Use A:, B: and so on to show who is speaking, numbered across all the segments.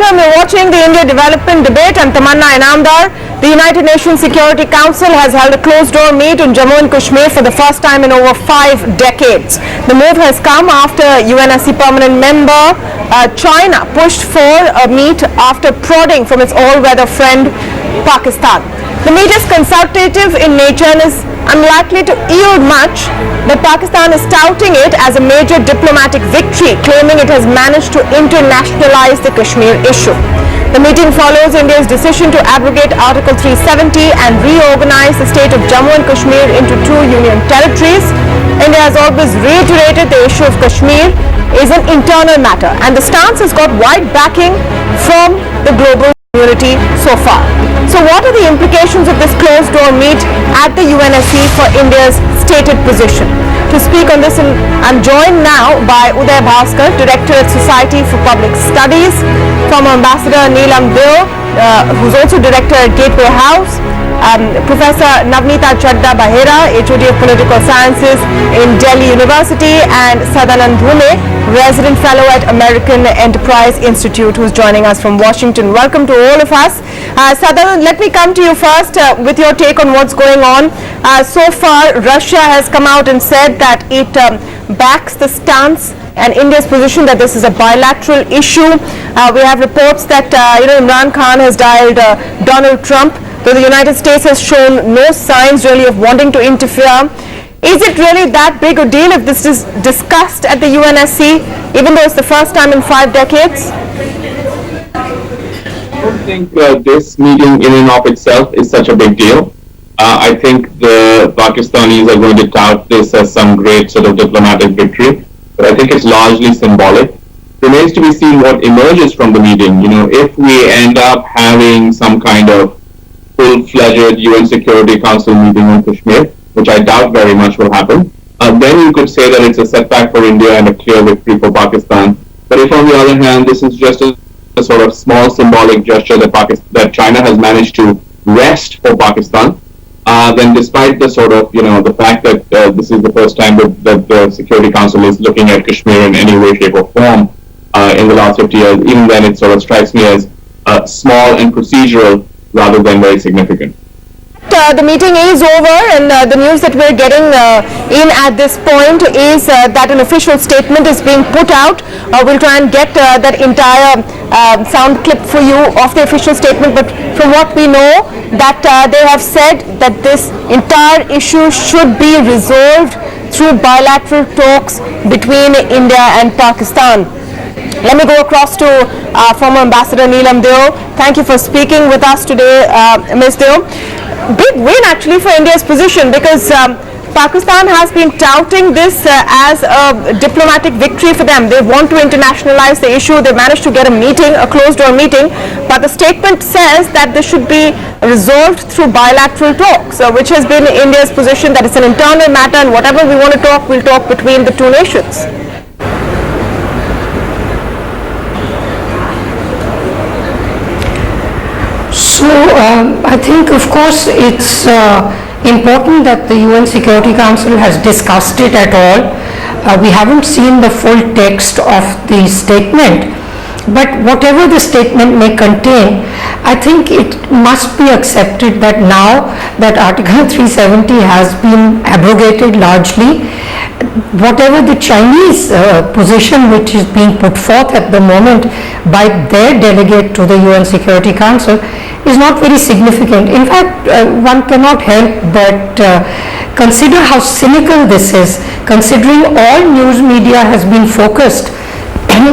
A: welcome. You're watching the India Development Debate. I'm Tamanna Inamdar. The United Nations Security Council has held a closed-door meet in Jammu and Kashmir for the first time in over 5 decades. The move has come after UNSC permanent member China pushed for a meet after prodding from its all-weather friend Pakistan. The meet is consultative in nature and is unlikely to yield much, but Pakistan is touting it as a major diplomatic victory, claiming it has managed to internationalize the Kashmir issue. The meeting follows India's decision to abrogate Article 370 and reorganize the state of Jammu and Kashmir into 2 union territories. India has always reiterated the issue of Kashmir is an internal matter, and the stance has got wide backing from the global community so far. So what are the implications of this closed-door meet at the UNSC for India's stated position? To speak on this, I'm joined now by Uday Bhaskar, Director at Society for Public Studies, former Ambassador Neelam Deo, who's also Director at Gateway House, Professor Navneeta Chadda Bahera, HOD of Political Sciences in Delhi University, and Sadanand Dhume, Resident Fellow at American Enterprise Institute, who's joining us from Washington. Welcome to all of us. Sadanand, let me come to you first with your take on what's going on. So far, Russia has come out and said that it backs the stance and India's position that this is a bilateral issue. We have reports that Imran Khan has dialed Donald Trump, though the United States has shown no signs really of wanting to interfere. Is it really that big a deal if this is discussed at the UNSC, even though it's the first time in 5 decades?
B: I don't think this meeting in and of itself is such a big deal. I think the Pakistanis are going to tout this as some great sort of diplomatic victory, but I think it's largely symbolic. Remains to be seen what emerges from the meeting. If we end up having some kind of full-fledged UN Security Council meeting on Kashmir, which I doubt very much will happen, then you could say that it's a setback for India and a clear victory for Pakistan. But if on the other hand, this is just a sort of small symbolic gesture that China has managed to wrest for Pakistan, then despite the sort of, the fact that this is the first time that the Security Council is looking at Kashmir in any way, shape or form in the last 50 years, even then it sort of strikes me as small and procedural rather than very significant.
A: The meeting is over, and the news that we're getting in at this point is that an official statement is being put out. We'll try and get that entire sound clip for you of the official statement, but from what we know, that they have said that this entire issue should be resolved through bilateral talks between India and Pakistan. Let me go across to former Ambassador Neelam Deo. Thank you for speaking with us today, Ms. Deo. Big win actually for India's position, because Pakistan has been touting this as a diplomatic victory for them. They want to internationalize the issue. They managed to get a meeting, a closed-door meeting, but the statement says that this should be resolved through bilateral talks, which has been India's position, that it's an internal matter, and whatever we want to talk, we'll talk between the 2 nations.
C: So I think, of course, it's important that the UN Security Council has discussed it at all. We haven't seen the full text of the statement, but whatever the statement may contain, I think it must be accepted that now that Article 370 has been abrogated largely, whatever the Chinese position which is being put forth at the moment by their delegate to the UN Security Council is not very significant. In fact, one cannot help but consider how cynical this is, considering all news media has been focused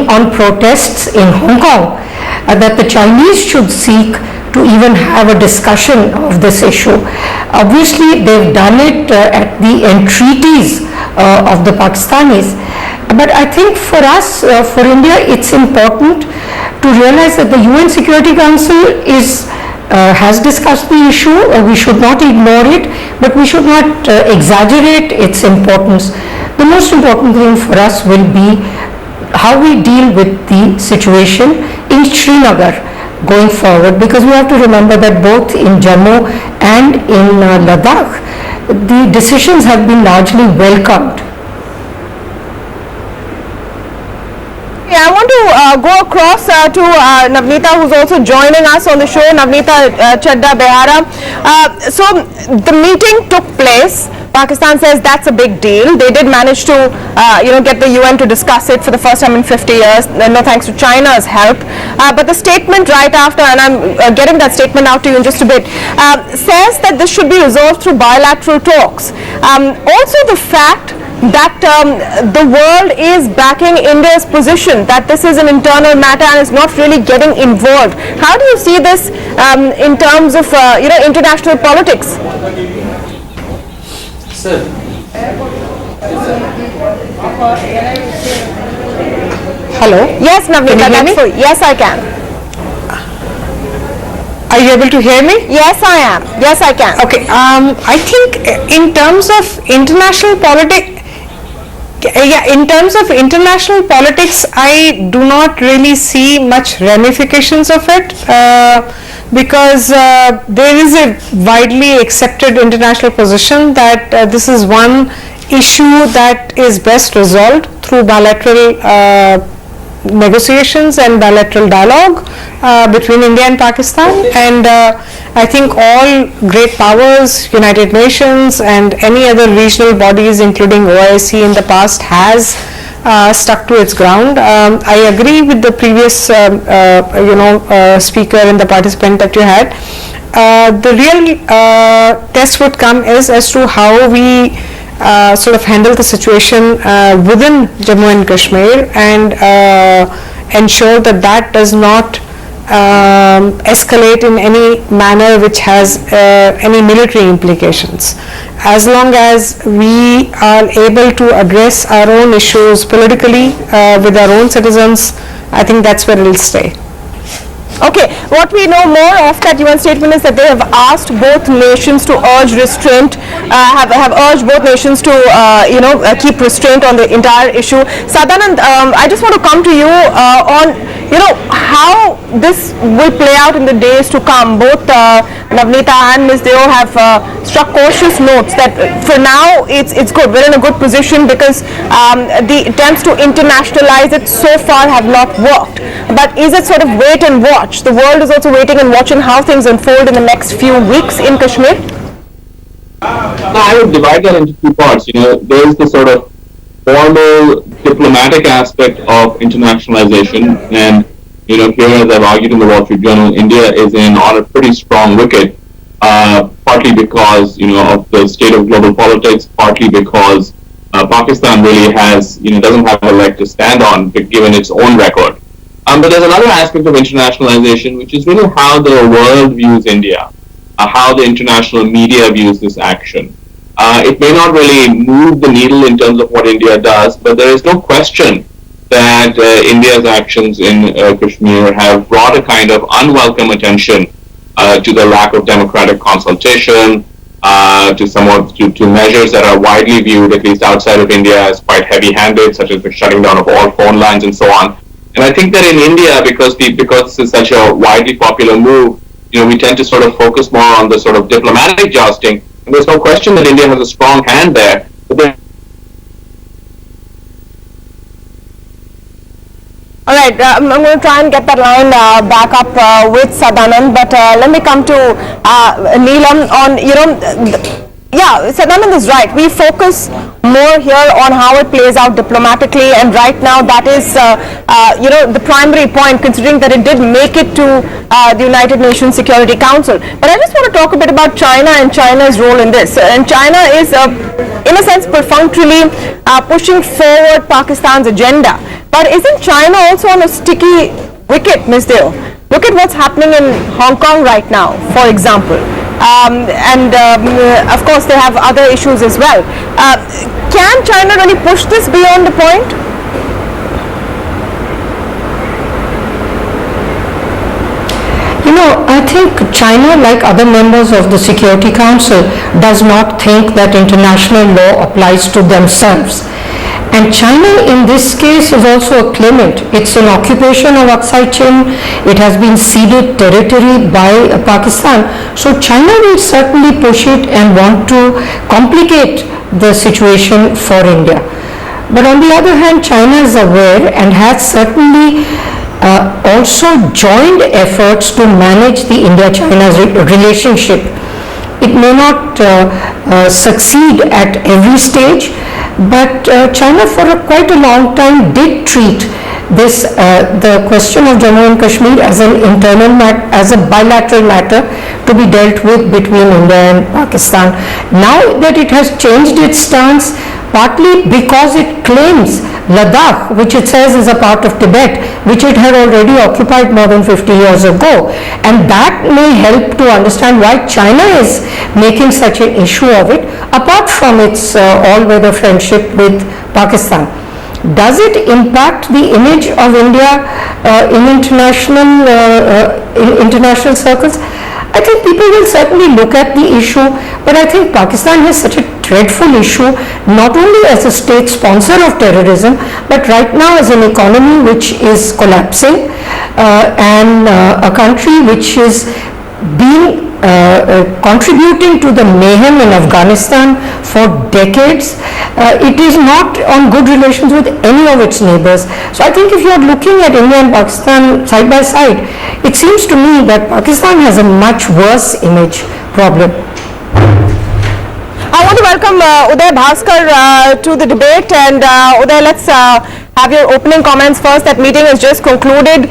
C: on protests in Hong Kong, that the Chinese should seek to even have a discussion of this issue. Obviously, they've done it at the entreaties of the Pakistanis. But I think for us, for India, it's important to realize that the UN Security Council has discussed the issue. We should not ignore it, but we should not exaggerate its importance. The most important thing for us will be how we deal with the situation in Srinagar going forward, because we have to remember that both in Jammu and in Ladakh, the decisions have been largely welcomed.
A: I want to go across to Navneeta, who's also joining us on the show. Navneeta Chadda Behara. So the meeting took place. Pakistan says that's a big deal. They did manage to, get the UN to discuss it for the first time in 50 years. No thanks to China's help. But the statement right after, and I'm getting that statement out to you in just a bit, says that this should be resolved through bilateral talks. Also the fact that the world is backing India's position that this is an internal matter and is not really getting involved. How do you see this in terms of international politics?
D: Sir.
C: Hello?
A: Yes, Navneeta, that's for you. Yes, I can.
C: Are you able to hear me?
A: Yes, I am. Yes, I can.
C: Okay, I think in terms of international politics, I do not really see much ramifications of it because there is a widely accepted international position that this is one issue that is best resolved through bilateral negotiations and bilateral dialogue between India and Pakistan, and I think all great powers, United Nations and any other regional bodies including OIC in the past has stuck to its ground. I agree with the previous speaker and the participant that you had. The real test would come is as to how we sort of handle the situation within Jammu and Kashmir and ensure that that does not escalate in any manner which has any military implications. As long as we are able to address our own issues politically with our own citizens, I think that's where it will stay.
A: Okay, what we know more of that UN statement is that they have asked both nations to urge restraint, have urged both nations to, keep restraint on the entire issue. Sadanand, I just want to come to you on, how this will play out in the days to come. Both Navneeta and Ms. Deo have struck cautious notes that for now it's good. We're in a good position because the attempts to internationalize it so far have not worked. But is it sort of wait and watch? The world is also waiting and watching how things unfold in the next few weeks in Kashmir?
B: No, I would divide that into two parts. There is the sort of formal diplomatic aspect of internationalization, and here, as I've argued in the Wall Street Journal, India is on a pretty strong wicket, partly because of the state of global politics, partly because Pakistan really doesn't have a leg to stand on given its own record. But there's another aspect of internationalization, which is really how the world views India, how the international media views this action. It may not really move the needle in terms of what India does, but there is no question that India's actions in Kashmir have brought a kind of unwelcome attention to the lack of democratic consultation, to measures that are widely viewed, at least outside of India, as quite heavy-handed, such as the shutting down of all phone lines and so on. And I think that in India, because this is such a widely popular move, we tend to sort of focus more on the sort of diplomatic jousting. And there's no question that India has a strong hand there. But
A: All right, I'm going to try and get that line back up with Sadanand, but let me come to Neelam on, Sadanand is right. We focus more here on how it plays out diplomatically, and right now that is, the primary point, considering that it did make it to the United Nations Security Council. But I just want to talk a bit about China and China's role in this. And China is, in a sense, perfunctorily pushing forward Pakistan's agenda. But isn't China also on a sticky wicket, Ms. Deo? Look at what's happening in Hong Kong right now, for example. Of course, they have other issues as well. Can China really push this beyond the point?
C: I think China, like other members of the Security Council, does not think that international law applies to themselves. And China in this case is also a claimant. It's an occupation of Aksai Chin. It has been ceded territory by Pakistan. So China will certainly push it and want to complicate the situation for India. But on the other hand, China is aware and has certainly also joined efforts to manage the India-China relationship. It may not succeed at every stage, but China for quite a long time did treat this the question of Jammu and Kashmir as an internal as a bilateral matter to be dealt with between India and Pakistan. Now that it has changed its stance, partly because it claims Ladakh, which it says is a part of Tibet, which it had already occupied more than 50 years ago, and that may help to understand why China is making such an issue of it, apart from its all-weather friendship with Pakistan. Does it impact the image of India in international circles? I think people will certainly look at the issue, but I think Pakistan has such a dreadful issue, not only as a state sponsor of terrorism, but right now as an economy which is collapsing and a country which is being contributing to the mayhem in Afghanistan for decades. It is not on good relations with any of its neighbors. So I think if you are looking at India and Pakistan side by side, it seems to me that Pakistan has a much worse image problem.
A: I want to welcome Uday Bhaskar to the debate, and Uday, let's have your opening comments first. That meeting has just concluded.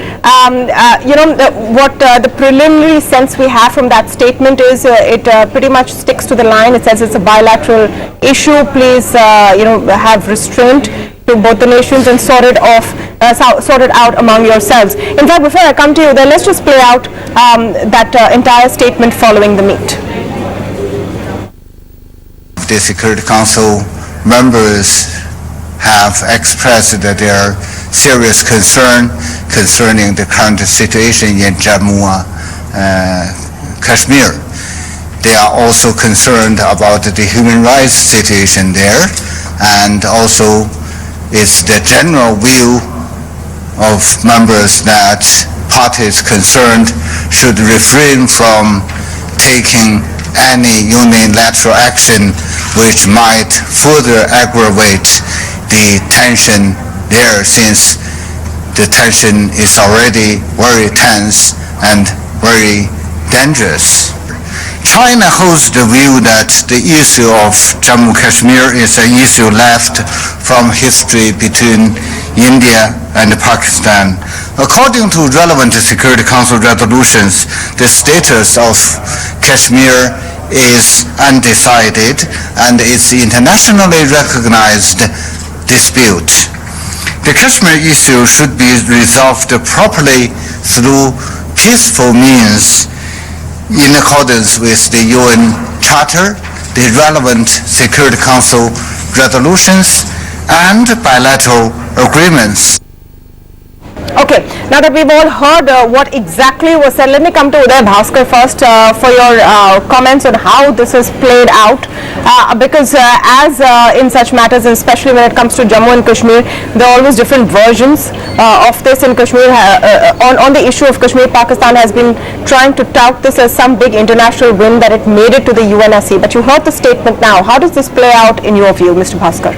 A: The preliminary sense we have from that statement is it pretty much sticks to the line. It says it's a bilateral issue. Please, have restraint to both the nations and sort it out among yourselves. In fact, before I come to you, then let's just play out that entire statement following the meet.
D: The Security Council members have expressed their serious concern concerning the current situation in Jammu Kashmir. They are also concerned about the human rights situation there, and also it's the general view of members that parties concerned should refrain from taking any unilateral action which might further aggravate the tension there, since the tension is already very tense and very dangerous. China holds the view that the issue of Jammu Kashmir is an issue left from history between India and Pakistan. According to relevant Security Council resolutions, the status of Kashmir is undecided and it's internationally recognized dispute. The Kashmir issue should be resolved properly through peaceful means in accordance with the UN Charter, the relevant Security Council resolutions, and bilateral agreements.
A: Okay, now that we've all heard what exactly was said, let me come to Uday Bhaskar first for your comments on how this has played out, because as in such matters, and especially when it comes to Jammu and Kashmir, there are always different versions of this in Kashmir. On the issue of Kashmir, Pakistan has been trying to tout this as some big international win that it made it to the UNSC, but you heard the statement now. How does this play out in your view, Mr. Bhaskar?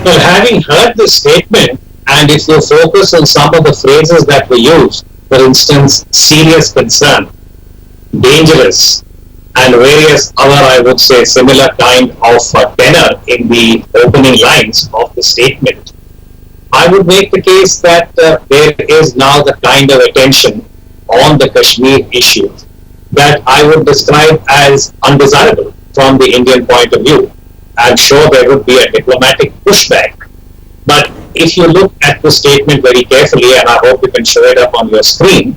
E: Well, having heard the statement, and if you focus on some of the phrases that were used, for instance, serious concern, dangerous, and various other, I would say, similar kind of tenor in the opening lines of the statement, I would make the case that there is now the kind of attention on the Kashmir issue that I would describe as undesirable from the Indian point of view. I'm sure there would be a diplomatic pushback. But if you look at the statement very carefully, and I hope you can show it up on your screen,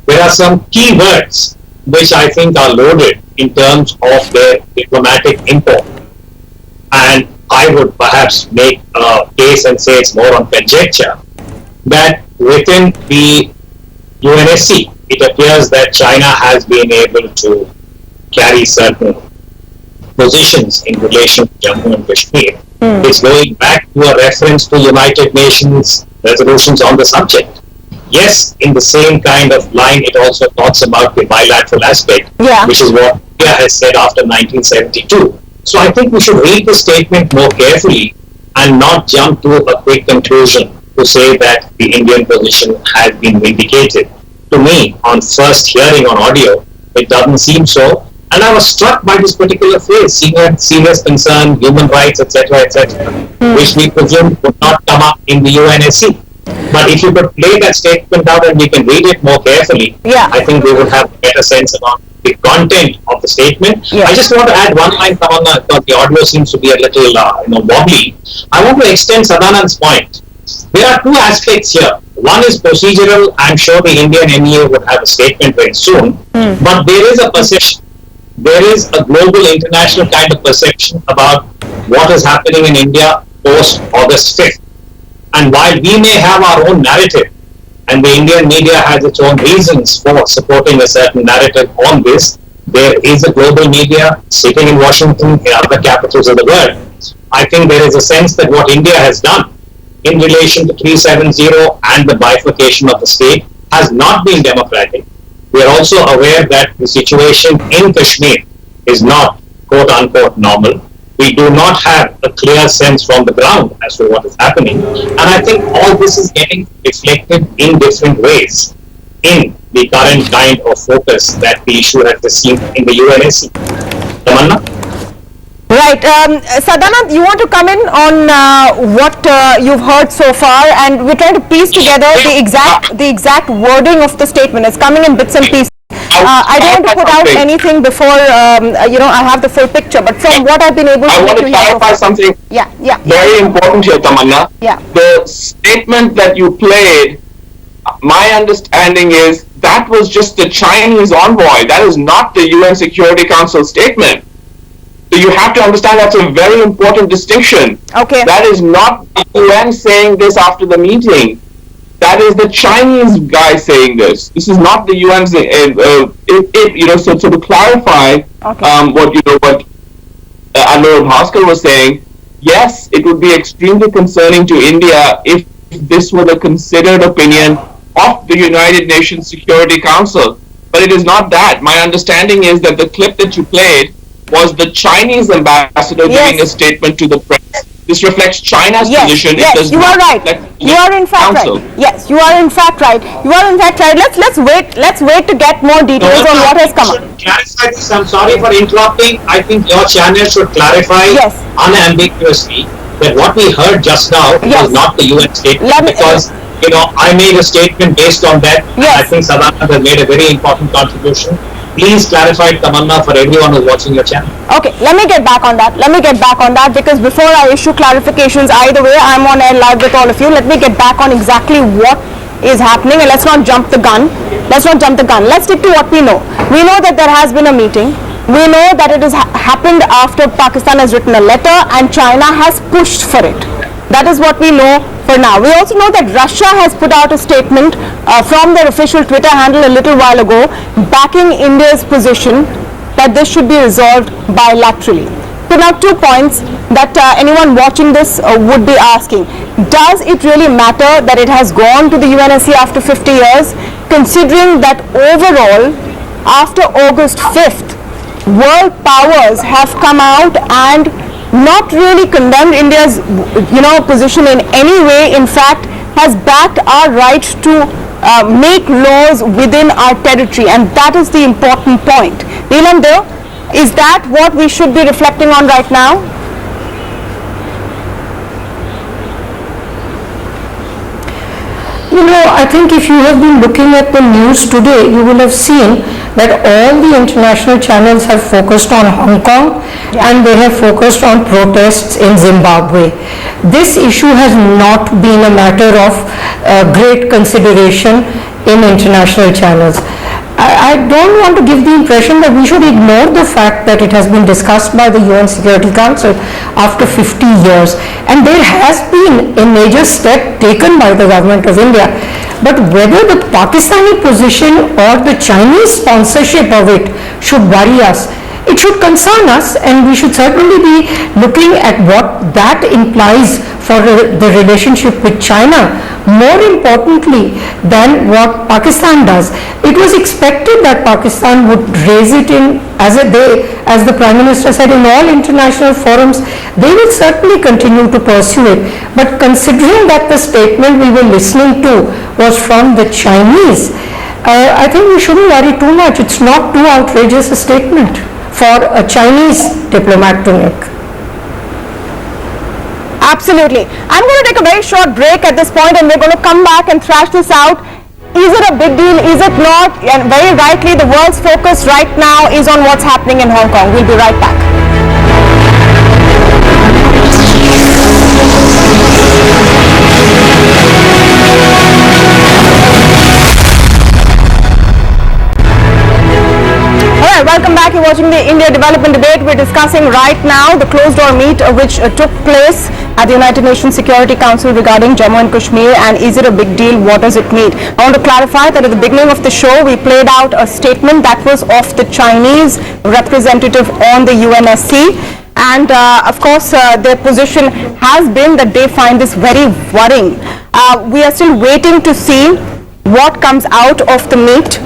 E: there are some key words which I think are loaded in terms of their diplomatic import. And I would perhaps make a case and say it's more on conjecture that within the UNSC, it appears that China has been able to carry certain positions in relation to Jammu and Kashmir. It's going back to a reference to United Nations resolutions on the subject. Yes, in the same kind of line, it also talks about the bilateral aspect, which is what India has said after 1972. So I think we should read the statement more carefully and not jump to a quick conclusion to say that the Indian position has been vindicated. To me, on first hearing on audio, it doesn't seem so. And I was struck by this particular phrase, serious concern, human rights, etc., which we presume would not come up in the UNSC. But if you could play that statement out and we can read it more carefully, I think we would have a better sense about the content of the statement. I just want to add one line, Tamanna, because the audio seems to be a little wobbly. I want to extend Sadanand's point. There are two aspects here. One is procedural. I'm sure the Indian MEA would have a statement very soon. But there is a perception. There is a global international kind of perception about what is happening in India post August 5th. And while we may have our own narrative, and the Indian media has its own reasons for supporting a certain narrative on this, there is a global media sitting in Washington, in other capitals of the world. I think there is a sense that what India has done in relation to 370 and the bifurcation of the state has not been democratic. We are also aware that the situation in Kashmir is not quote unquote normal. We do not have a clear sense from the ground as to what is happening. And I think all this is getting reflected in different ways in the current kind of focus that the issue has received in the UNSC. Tamanna?
A: Right. Sadanand, you want to come in on what you've heard so far, and we're trying to piece together the exact wording of the statement. It's coming in bits and pieces. I don't want to put out anything before I have the full picture, but from what I've been able to
B: I want to clarify something very important here, Tamanna. The statement that you played, my understanding is that was just the Chinese envoy. That is not the UN Security Council statement. So you have to understand that's a very important distinction.
A: Okay.
B: That is not the UN saying this after the meeting. That is the Chinese guy saying this. This is not the UN saying. So to clarify, what Anurag Bhaskar was saying, yes, it would be extremely concerning to India if this were the considered opinion of the United Nations Security Council. But it is not that. My understanding is that the clip that you played was the Chinese ambassador giving a statement to the press. This reflects China's position.
A: Yes, you are right. You are in fact right. Yes, you are in fact right. You are in fact right. Let's wait to get more details on what has come up.
E: Clarify this. I'm sorry for interrupting. I think your channel should clarify unambiguously that what we heard just now was not the UN statement, because I made a statement based on that. I think Sadanand has made a very important contribution. Please clarify, Tamanna, for everyone who's watching your channel.
A: Okay, let me get back on that. Because before I issue clarifications, either way, I'm on air live with all of you. Let me get back on exactly what is happening, and let's not jump the gun. Let's stick to what we know. We know that there has been a meeting. We know that it has happened after Pakistan has written a letter and China has pushed for it. That is what we know for now. We also know that Russia has put out a statement from their official Twitter handle a little while ago, backing India's position that this should be resolved bilaterally. So now 2 points that anyone watching this would be asking. Does it really matter that it has gone to the UNSC after 50 years, considering that overall, after August 5th, world powers have come out and not really condemned India's position in any way, in fact has backed our right to make laws within our territory, and that is the important point. Neelam Deo, is that what we should be reflecting on right now?
C: I think if you have been looking at the news today, you will have seen that all the international channels have focused on Hong Kong and they have focused on protests in Zimbabwe. This issue has not been a matter of great consideration in international channels. I don't want to give the impression that we should ignore the fact that it has been discussed by the UN Security Council after 50 years, and there has been a major step taken by the government of India. But whether the Pakistani position or the Chinese sponsorship of it should worry us, it should concern us, and we should certainly be looking at what that implies for the relationship with China, more importantly than what Pakistan does. It was expected that Pakistan would raise it in, as the Prime Minister said, in all international forums. They will certainly continue to pursue it. But considering that the statement we were listening to was from the Chinese, I think we shouldn't worry too much. It's not too outrageous a statement for a Chinese diplomat to make.
A: Absolutely. I'm going to take a very short break at this point, and we're going to come back and thrash this out. Is it a big deal? Is it not? And very rightly, the world's focus right now is on what's happening in Hong Kong. We'll be right back. Welcome back. You're watching the India Development Debate. We're discussing right now the closed-door meet which took place at the United Nations Security Council regarding Jammu and Kashmir, and is it a big deal? What does it mean? I want to clarify that at the beginning of the show, we played out a statement that was of the Chinese representative on the UNSC. And of course, their position has been that they find this very worrying. We are still waiting to see what comes out of the meet.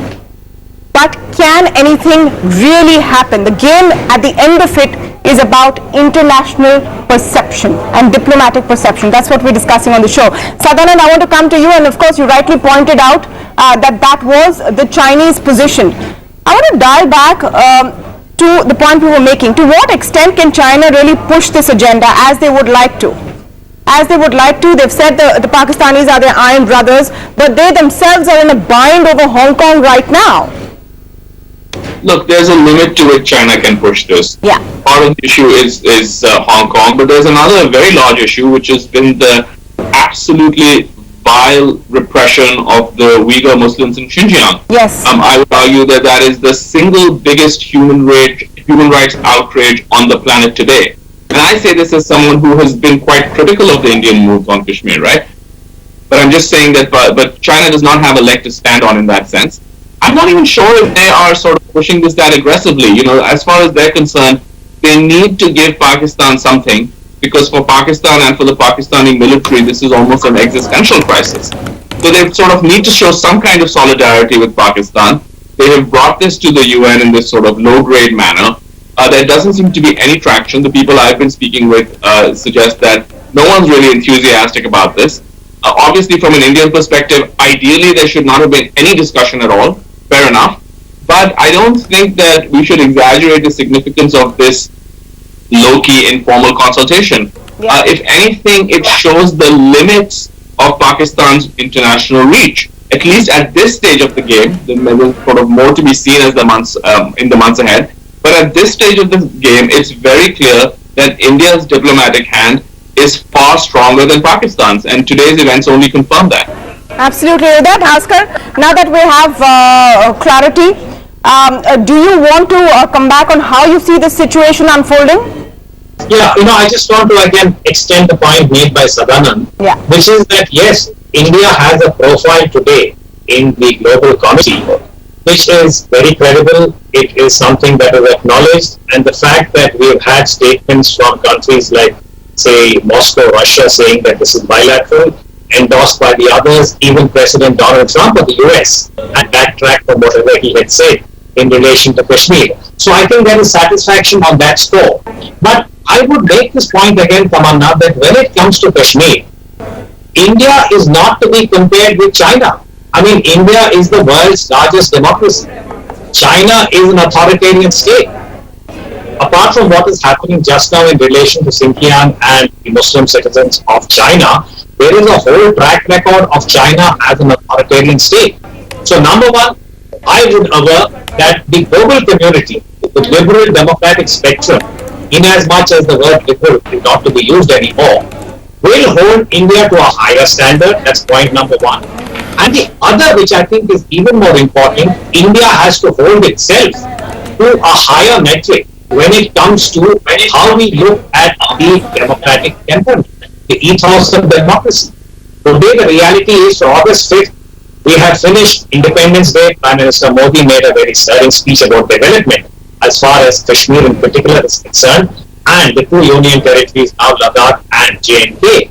A: But can anything really happen? The game at the end of it is about international perception and diplomatic perception. That's what we're discussing on the show. Sadanand, I want to come to you, and of course you rightly pointed out that was the Chinese position. I want to dial back to the point we were making. To what extent can China really push this agenda as they would like to? As they would like to, they've said the Pakistanis are their iron brothers, but they themselves are in a bind over Hong Kong right now.
B: Look, there's a limit to which China can push this.
A: Yeah.
B: Part of the issue is Hong Kong, but there's another very large issue, which has been the absolutely vile repression of the Uyghur Muslims in Xinjiang.
A: Yes.
B: I would argue that is the single biggest human rights outrage on the planet today. And I say this as someone who has been quite critical of the Indian move on Kashmir, right? But I'm just saying that, but China does not have a leg to stand on in that sense. I'm not even sure if they are sort of pushing this that aggressively. You know, as far as they're concerned, they need to give Pakistan something, because for Pakistan and for the Pakistani military, this is almost an existential crisis. So they sort of need to show some kind of solidarity with Pakistan. They have brought this to the UN in this sort of low-grade manner. There doesn't seem to be any traction. The people I've been speaking with suggest that no one's really enthusiastic about this. Obviously, from an Indian perspective, ideally there should not have been any discussion at all. Fair enough. But I don't think that we should exaggerate the significance of this low-key informal consultation.
A: Yeah.
B: If anything, it shows the limits of Pakistan's international reach. At least at this stage of the game, there's sort of more to be seen as the months in the months ahead. But at this stage of the game, it's very clear that India's diplomatic hand is far stronger than Pakistan's, and today's events only confirm that.
A: Absolutely. With that, Bhaskar, now that we have clarity, do you want to come back on how you see the situation unfolding?
E: Yeah, I just want to again extend the point made by Sadanand, which is that yes, India has a profile today in the global community, which is very credible. It is something that is acknowledged, and the fact that we have had statements from countries like, say, Moscow, Russia, saying that this is bilateral, endorsed by the others, even President Donald Trump of the US, and backtracked from whatever he had said in relation to Kashmir. So I think there is satisfaction on that score. But I would make this point again, Tamanna, that when it comes to Kashmir, India is not to be compared with China. I mean, India is the world's largest democracy. China is an authoritarian state. Apart from what is happening just now in relation to Xinjiang and the Muslim citizens of China, there is a whole track record of China as an authoritarian state. So number one, I would aver that the global community, the liberal democratic spectrum, in as much as the word liberal is not to be used anymore, will hold India to a higher standard. That's point number one. And the other, which I think is even more important, India has to hold itself to a higher metric when it comes to how we look at the democratic temperament, the ethos of democracy. Today, the reality is, for August 5th, we have finished Independence Day. Prime Minister Modi made a very stirring speech about development as far as Kashmir in particular is concerned, and the two union territories, now Ladakh and J&K.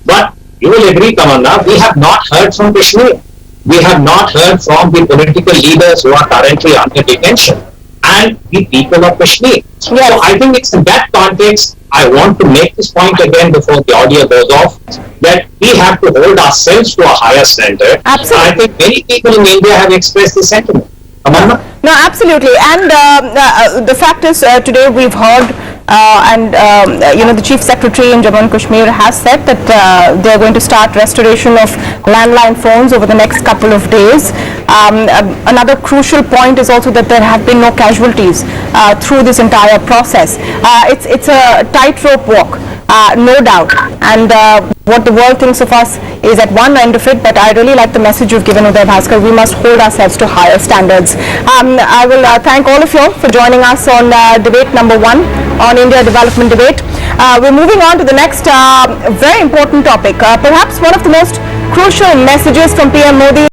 E: But you will agree, Kamalna, we have not heard from Kashmir. We have not heard from the political leaders who are currently under detention and the people of Kashmir. So I think it's in that context, I want to make this point again before the audio goes off, that we have to hold ourselves to a higher standard.
A: Absolutely.
E: I think many people in India have expressed this sentiment. Amanna?
A: No, absolutely. And the fact is, today we've heard, the Chief Secretary in Jammu and Kashmir has said that they're going to start restoration of landline phones over the next couple of days. Another crucial point is also that there have been no casualties through this entire process. It's a tightrope walk, no doubt. And what the world thinks of us is at one end of it, but I really like the message you've given, Uday Bhaskar. We must hold ourselves to higher standards. I will thank all of you for joining us on debate number 1 on India Development Debate. We're moving on to the next very important topic, perhaps one of the most crucial messages from PM Modi.